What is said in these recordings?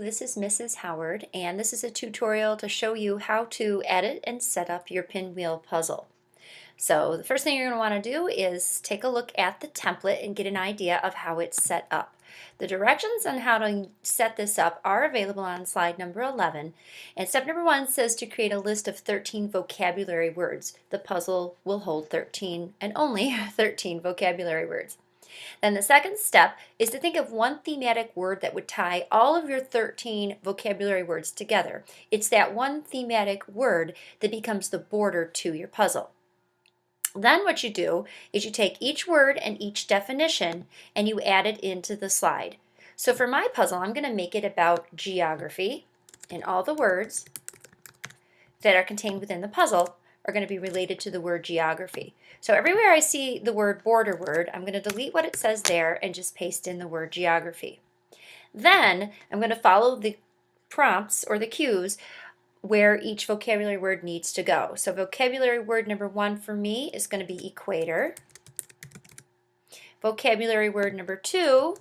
This is Mrs. Howard, and this is a tutorial to show you how to edit and set up your pinwheel puzzle. So the first thing you're going to want to do is take a look at the template and get an idea of how it's set up. The directions on how to set this up are available on slide number 11. And step number 1 says to create a list of 13 vocabulary words. The puzzle will hold 13 and only 13 vocabulary words. Then the second step is to think of one thematic word that would tie all of your 13 vocabulary words together. It's that one thematic word that becomes the border to your puzzle. Then what you do is you take each word and each definition and you add it into the slide. So for my puzzle, I'm going to make it about geography, and all the words that are contained within the puzzle are going to be related to the word geography. So everywhere I see the word border word, I'm going to delete what it says there and just paste in the word geography. Then I'm going to follow the prompts or the cues where each vocabulary word needs to go. So vocabulary word number 1 for me is going to be equator. Vocabulary word number 2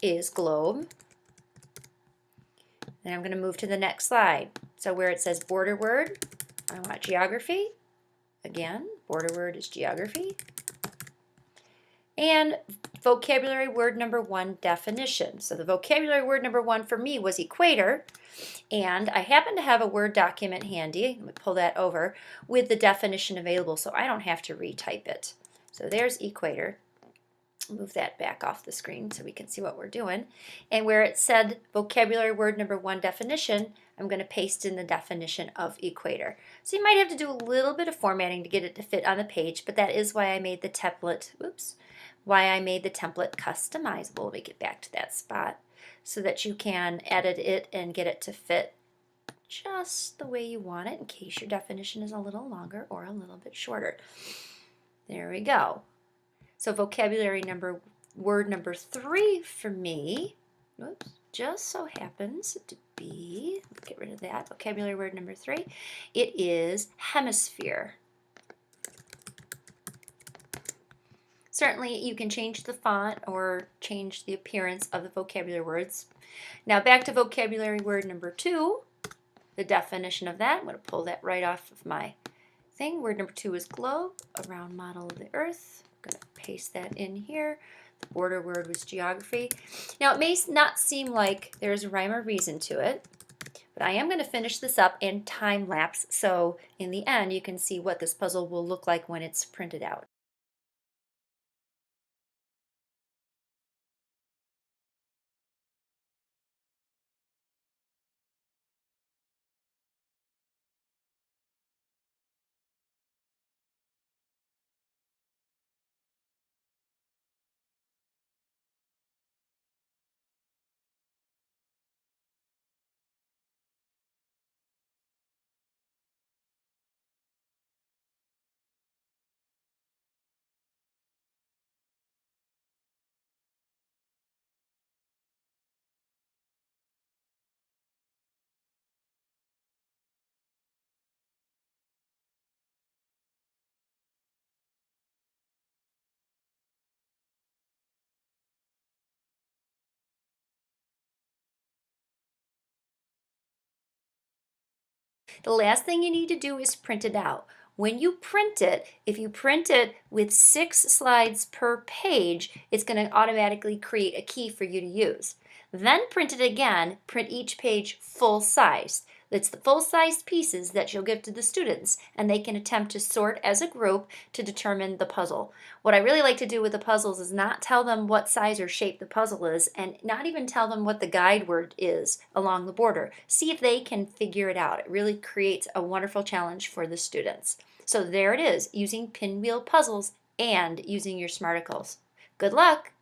is globe. Then I'm going to move to the next slide. So where it says border word, I want geography. Again, border word is geography. And vocabulary word number 1, definition. So the vocabulary word number 1 for me was equator, and I happen to have a Word document handy. Let me pull that over with the definition available so I don't have to retype it. So there's equator. Move that back off the screen so we can see what we're doing. And where it said vocabulary word number 1, definition, I'm going to paste in the definition of equator. So you might have to do a little bit of formatting to get it to fit on the page, but that is why I made the template, customizable. Let me get back to that spot so that you can edit it and get it to fit just the way you want it in case your definition is a little longer or a little bit shorter. There we go. So vocabulary word number 3 for me, just so happens to be, let's get rid of that, vocabulary word number 3, it is hemisphere. Certainly you can change the font or change the appearance of the vocabulary words. Now back to vocabulary word number 2, the definition of that. I'm going to pull that right off of my thing. Word number 2 is globe, a round model of the earth. I'm going to paste that in here. The border word was geography. Now it may not seem like there's a rhyme or reason to it, but I am going to finish this up in time lapse so in the end you can see what this puzzle will look like when it's printed out. The last thing you need to do is print it out. When you print it, if you print it with 6 slides per page, it's going to automatically create a key for you to use. Then print it again, print each page full size. It's the full-sized pieces that you'll give to the students, and they can attempt to sort as a group to determine the puzzle. What I really like to do with the puzzles is not tell them what size or shape the puzzle is, and not even tell them what the guide word is along the border. See if they can figure it out. It really creates a wonderful challenge for the students. So there it is, using pinwheel puzzles and using your Smarticles. Good luck!